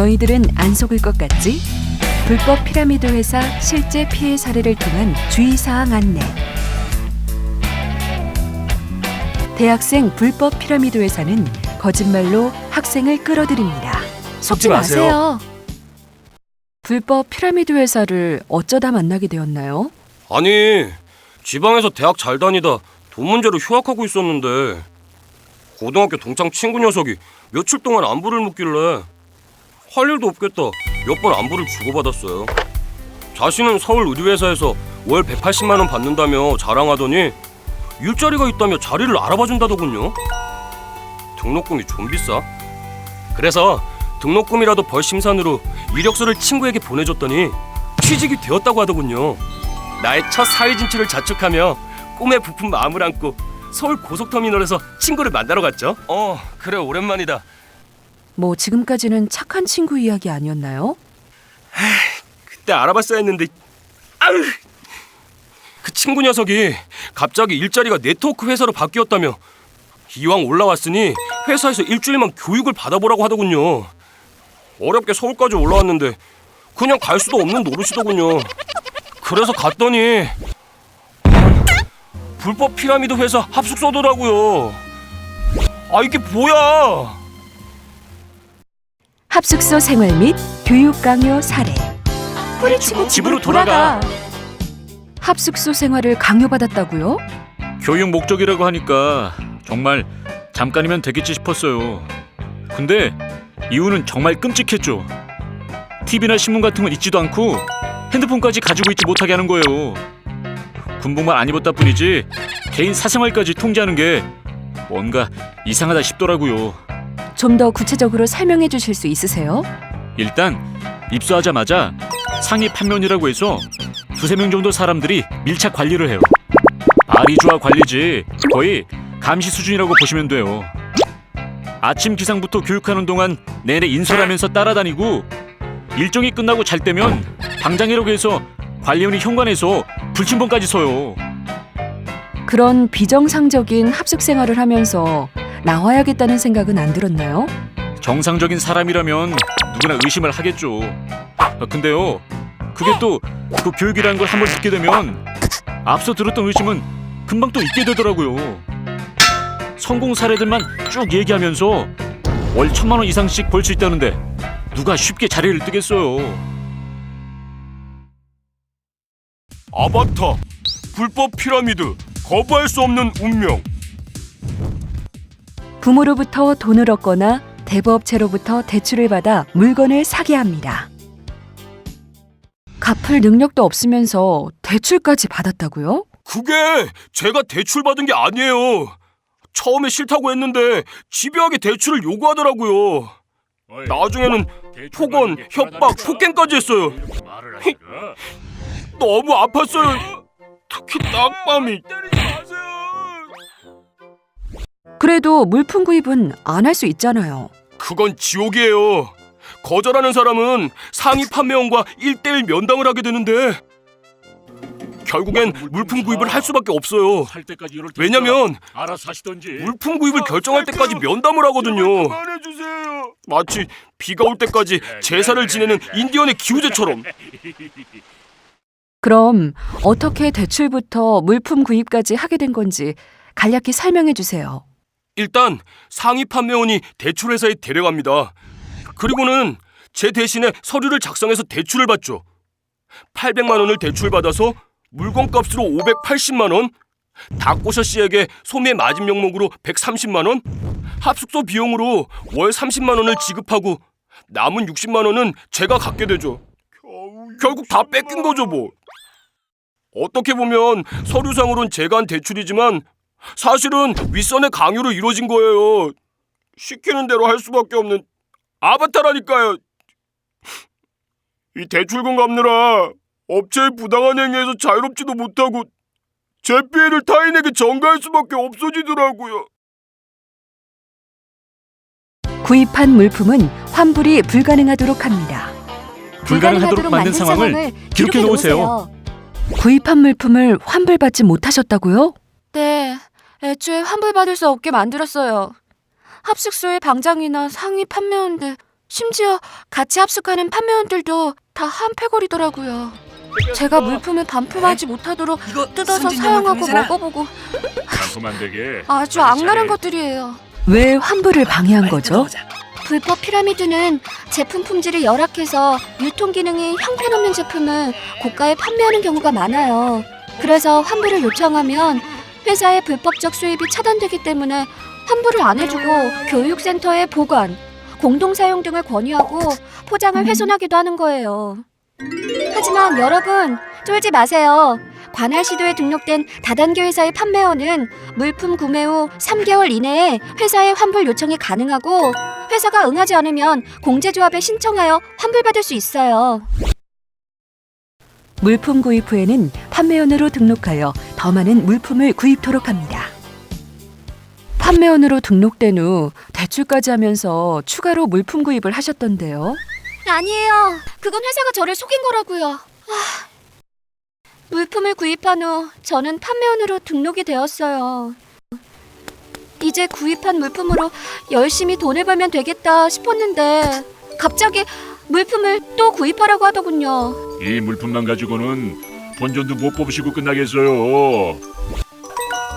너희들은 안 속을 것 같지? 불법 피라미드 회사 실제 피해 사례를 통한 주의사항 안내. 대학생 불법 피라미드 회사는 거짓말로 학생을 끌어들입니다. 속지 마세요. 불법 피라미드 회사를 어쩌다 만나게 되었나요? 아니, 지방에서 대학 잘 다니다 돈 문제로 휴학하고 있었는데 고등학교 동창 친구 녀석이 며칠 동안 안부를 묻길래 할 일도 없겠다 몇 번 안부를 주고받았어요. 자신은 서울 의류회사에서 월 180만 원 받는다며 자랑하더니 일자리가 있다며 자리를 알아봐준다더군요. 등록금이 좀 비싸. 그래서 등록금이라도 벌 심산으로 이력서를 친구에게 보내줬더니 취직이 되었다고 하더군요. 나의 첫 사회 진출을 자축하며 꿈에 부푼 마음을 안고 서울 고속터미널에서 친구를 만나러 갔죠. 그래, 오랜만이다. 뭐 지금까지는 착한 친구 이야기 아니었나요? 그때 알아봤어야 했는데 그 친구 녀석이 갑자기 일자리가 네트워크 회사로 바뀌었다며 이왕 올라왔으니 회사에서 일주일만 교육을 받아보라고 하더군요. 어렵게 서울까지 올라왔는데 그냥 갈 수도 없는 노릇이더군요. 그래서 갔더니 불법 피라미드 회사 합숙소더라고요. 이게 뭐야? 합숙소 생활 및 교육 강요 사례. 뿌리치고 집으로 돌아가. 합숙소 생활을 강요받았다고요? 교육 목적이라고 하니까 정말 잠깐이면 되겠지 싶었어요. 근데 이유는 정말 끔찍했죠. TV나 신문 같은 건 읽지도 않고 핸드폰까지 가지고 있지 못하게 하는 거예요. 군복만 안 입었다 뿐이지 개인 사생활까지 통제하는 게 뭔가 이상하다 싶더라고요. 좀 더 구체적으로 설명해 주실 수 있으세요? 일단 입소하자마자 상위 판면이라고 해서 두세 명 정도 사람들이 밀착 관리를 해요. 아리주아 관리지 거의 감시 수준이라고 보시면 돼요. 아침 기상부터 교육하는 동안 내내 인솔하면서 따라다니고 일정이 끝나고 잘 때면 방장이라고 해서 관리원이 현관에서 불침번까지 서요. 그런 비정상적인 합숙 생활을 하면서 나와야겠다는 생각은 안 들었나요? 정상적인 사람이라면 누구나 의심을 하겠죠. 근데요, 그게 또 그 교육이라는 걸 한번 듣게 되면 앞서 들었던 의심은 금방 또 잊게 되더라고요. 성공 사례들만 쭉 얘기하면서 월 1,000만 원 이상씩 벌 수 있다는데 누가 쉽게 자리를 뜨겠어요. 아바타 불법 피라미드 거부할 수 없는 운명. 부모로부터 돈을 얻거나 대부업체로부터 대출을 받아 물건을 사게 합니다. 갚을 능력도 없으면서 대출까지 받았다고요? 그게 제가 대출 받은 게 아니에요. 처음에 싫다고 했는데 집요하게 대출을 요구하더라고요. 나중에는 폭언, 협박, 폭행까지 했어요. 너무 아팠어요. 특히 딱밤이. 그래도 물품 구입은 안 할 수 있잖아요. 그건 지옥이에요. 거절하는 사람은 상위 판매원과 1:1 면담을 하게 되는데 결국엔 물품 구입을 할 수밖에 없어요. 왜냐면 물품 구입을 결정할 때까지 면담을 하거든요. 마치 비가 올 때까지 제사를 지내는 인디언의 기우제처럼. 그럼 어떻게 대출부터 물품 구입까지 하게 된 건지 간략히 설명해 주세요. 일단 상위 판매원이 대출회사에 데려갑니다. 그리고는 제 대신에 서류를 작성해서 대출을 받죠. 800만 원을 대출받아서 물건값으로 580만 원, 닭꼬셔 씨에게 소매 마진 명목으로 130만 원, 합숙소 비용으로 월 30만 원을 지급하고 남은 60만 원은 제가 갖게 되죠. 결국 다 뺏긴 거죠 뭐. 어떻게 보면 서류상으론 제가 한 대출이지만 사실은 윗선의 강요로 이루어진 거예요. 시키는 대로 할 수밖에 없는 아바타라니까요. 이 대출금 갚느라 업체의 부당한 행위에서 자유롭지도 못하고 제 피해를 타인에게 전가할 수밖에 없어지더라고요. 구입한 물품은 환불이 불가능하도록 합니다. 불가능하도록 만든 상황을 기록해 놓으세요. 구입한 물품을 환불받지 못하셨다고요? 네, 애초에 환불받을 수 없게 만들었어요. 합숙소의 방장이나 상위 판매원들 심지어 같이 합숙하는 판매원들도 다 한패거리더라고요. 제가 물품을 반품하지 못하도록 뜯어서 사용하고 먹어보고 반품 안 되게. 아주 악랄한 것들이에요. 왜 환불을 방해한 거죠? 불법 피라미드는 제품 품질이 열악해서 유통 기능이 형편없는 제품을 고가에 판매하는 경우가 많아요. 그래서 환불을 요청하면 회사의 불법적 수입이 차단되기 때문에 환불을 안 해주고 교육센터에 보관, 공동사용 등을 권유하고 포장을 훼손하기도 하는 거예요. 하지만 여러분, 쫄지 마세요. 관할 시도에 등록된 다단계 회사의 판매원은 물품 구매 후 3개월 이내에 회사에 환불 요청이 가능하고 회사가 응하지 않으면 공제조합에 신청하여 환불받을 수 있어요. 물품 구입 후에는 판매원으로 등록하여 더 많은 물품을 구입토록 합니다. 판매원으로 등록된 후 대출까지 하면서 추가로 물품 구입을 하셨던데요. 아니에요. 그건 회사가 저를 속인 거라고요. 물품을 구입한 후 저는 판매원으로 등록이 되었어요. 이제 구입한 물품으로 열심히 돈을 벌면 되겠다 싶었는데 갑자기 물품을 또 구입하라고 하더군요. 이 물품만 가지고는 본전도 못 뽑으시고 끝나겠어요.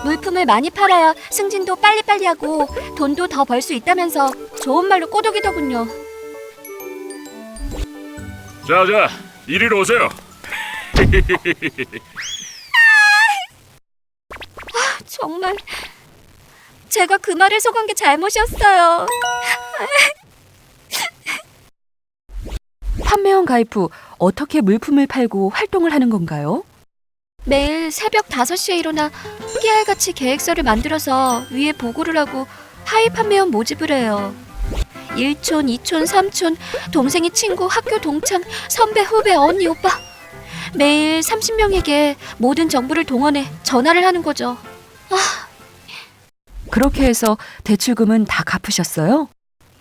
물품을 많이 팔아야 승진도 빨리빨리 하고 돈도 더 벌 수 있다면서 좋은 말로 꼬드기더군요. 자, 이리로 오세요. 정말 제가 그 말을 속은 게 잘못이었어요. 판매원 가입 후 어떻게 물품을 팔고 활동을 하는 건가요? 매일 새벽 5시에 일어나 깨알같이 계획서를 만들어서 위에 보고를 하고 하위 판매원 모집을 해요. 1촌, 2촌, 3촌, 동생이 친구, 학교 동창, 선배, 후배, 언니, 오빠 매일 30명에게 모든 정보를 동원해 전화를 하는 거죠. 그렇게 해서 대출금은 다 갚으셨어요?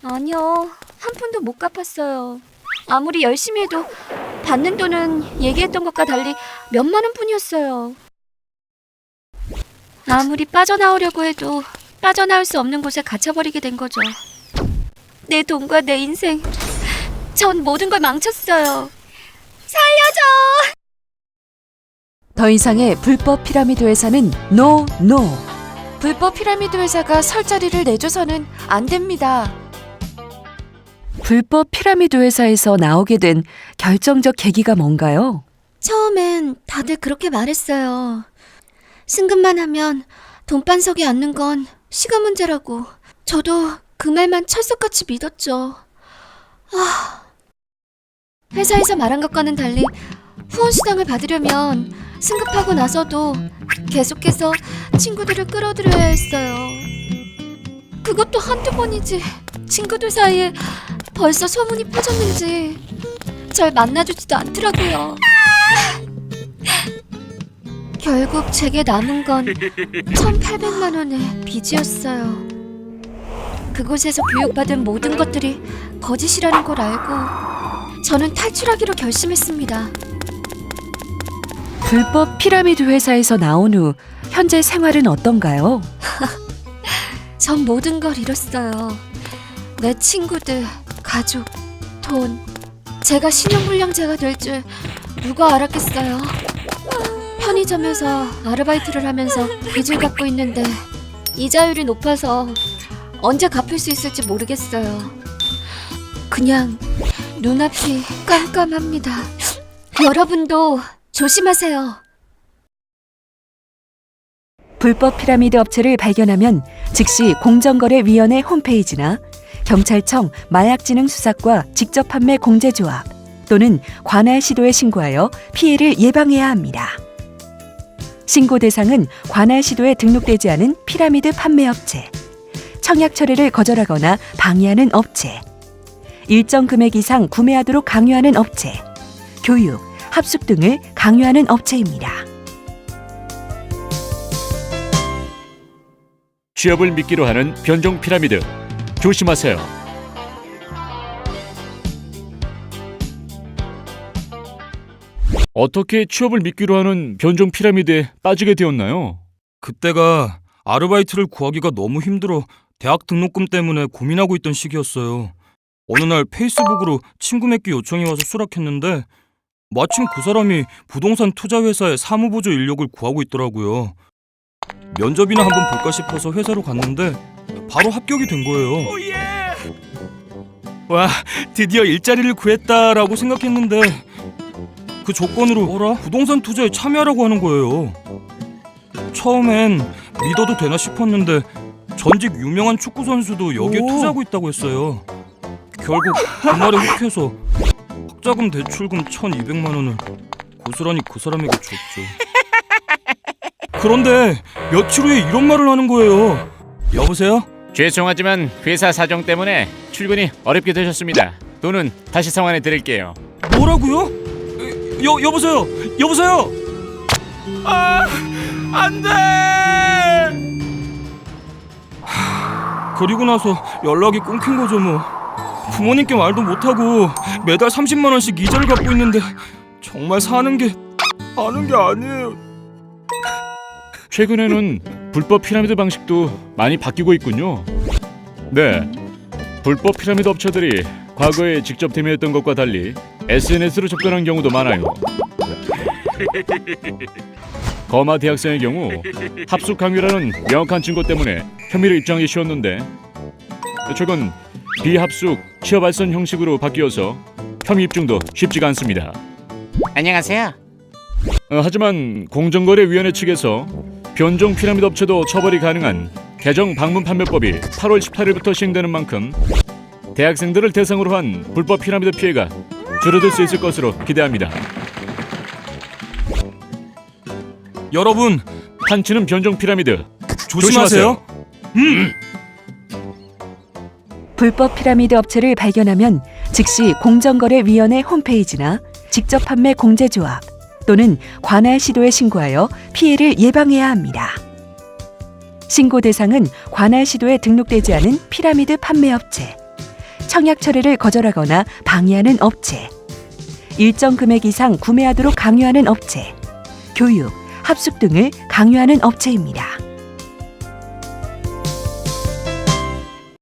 아니요. 한 푼도 못 갚았어요. 아무리 열심히 해도 받는 돈은 얘기했던 것과 달리 몇만 원 뿐이었어요. 아무리 빠져나오려고 해도 빠져나올 수 없는 곳에 갇혀버리게 된 거죠. 내 돈과 내 인생, 전 모든 걸 망쳤어요. 살려줘! 더 이상의 불법 피라미드 회사는 NO! 불법 피라미드 회사가 설 자리를 내줘서는 안 됩니다. 불법 피라미드 회사에서 나오게 된 결정적 계기가 뭔가요? 처음엔 다들 그렇게 말했어요. 승급만 하면 돈반석에 앉는 건 시간 문제라고. 저도 그 말만 철석같이 믿었죠. 회사에서 말한 것과는 달리 후원수당을 받으려면 승급하고 나서도 계속해서 친구들을 끌어들여야 했어요. 그것도 한두 번이지. 친구들 사이에 벌써 소문이 퍼졌는지 절 만나주지도 않더라고요. 결국 제게 남은 건 1,800만 원의 빚이었어요. 그곳에서 교육받은 모든 것들이 거짓이라는 걸 알고 저는 탈출하기로 결심했습니다. 불법 피라미드 회사에서 나온 후 현재 생활은 어떤가요? 전 모든 걸 잃었어요. 내 친구들, 가족, 돈. 제가 신용불량자가 될 줄 누가 알았겠어요. 편의점에서 아르바이트를 하면서 빚을 갚고 있는데 이자율이 높아서 언제 갚을 수 있을지 모르겠어요. 그냥 눈앞이 깜깜합니다. 여러분도 조심하세요. 불법 피라미드 업체를 발견하면 즉시 공정거래위원회 홈페이지나 경찰청 마약진흥수사과 직접 판매 공제조합 또는 관할 시도에 신고하여 피해를 예방해야 합니다. 신고 대상은 관할 시도에 등록되지 않은 피라미드 판매업체, 청약 처리를 거절하거나 방해하는 업체, 일정 금액 이상 구매하도록 강요하는 업체, 교육, 합숙 등을 강요하는 업체입니다. 취업을 미끼로 하는 변종 피라미드. 조심하세요. 어떻게 취업을 미끼로 하는 변종 피라미드에 빠지게 되었나요? 그때가 아르바이트를 구하기가 너무 힘들어 대학 등록금 때문에 고민하고 있던 시기였어요. 어느 날 페이스북으로 친구 맺기 요청이 와서 수락했는데 마침 그 사람이 부동산 투자회사에 사무보조 인력을 구하고 있더라고요. 면접이나 한번 볼까 싶어서 회사로 갔는데 바로 합격이 된 거예요. 와, 드디어 일자리를 구했다라고 생각했는데 그 조건으로 부동산 투자에 참여하라고 하는 거예요. 처음엔 믿어도 되나 싶었는데 전직 유명한 축구 선수도 여기에 투자하고 있다고 했어요. 결국 그 말에 혹해서 학자금 대출금 1,200만 원을 고스란히 그 사람에게 줬죠. 그런데 며칠 후에 이런 말을 하는 거예요. 여보세요? 죄송하지만 회사 사정 때문에 출근이 어렵게 되셨습니다. 돈은 다시 상환해 드릴게요. 뭐라고요? 여보세요? 여보세요? 아, 안 돼! 그리고 나서 연락이 끊긴 거죠 뭐. 부모님께 말도 못하고 매달 30만 원씩 이자를 갚고 있는데 정말 사는 게 아니에요. 최근에는 불법 피라미드 방식도 많이 바뀌고 있군요. 네, 불법 피라미드 업체들이 과거에 직접 대면했던 것과 달리 SNS로 접근한 경우도 많아요. 거마 대학생의 경우 합숙 강요라는 명확한 증거 때문에 혐의를 입증하기 쉬웠는데 최근 비합숙 취업 알선 형식으로 바뀌어서 혐의 입증도 쉽지가 않습니다. 안녕하세요. 하지만 공정거래위원회 측에서 변종 피라미드 업체도 처벌이 가능한 개정 방문 판매법이 8월 18일부터 시행되는 만큼 대학생들을 대상으로 한 불법 피라미드 피해가 줄어들 수 있을 것으로 기대합니다. 여러분, 판치는 변종 피라미드 조심하세요. 불법 피라미드 업체를 발견하면 즉시 공정거래위원회 홈페이지나 직접 판매 공제조합 또는 관할 시도에 신고하여 피해를 예방해야 합니다. 신고 대상은 관할 시도에 등록되지 않은 피라미드 판매업체, 청약 처리를 거절하거나 방해하는 업체, 일정 금액 이상 구매하도록 강요하는 업체, 교육, 합숙 등을 강요하는 업체입니다.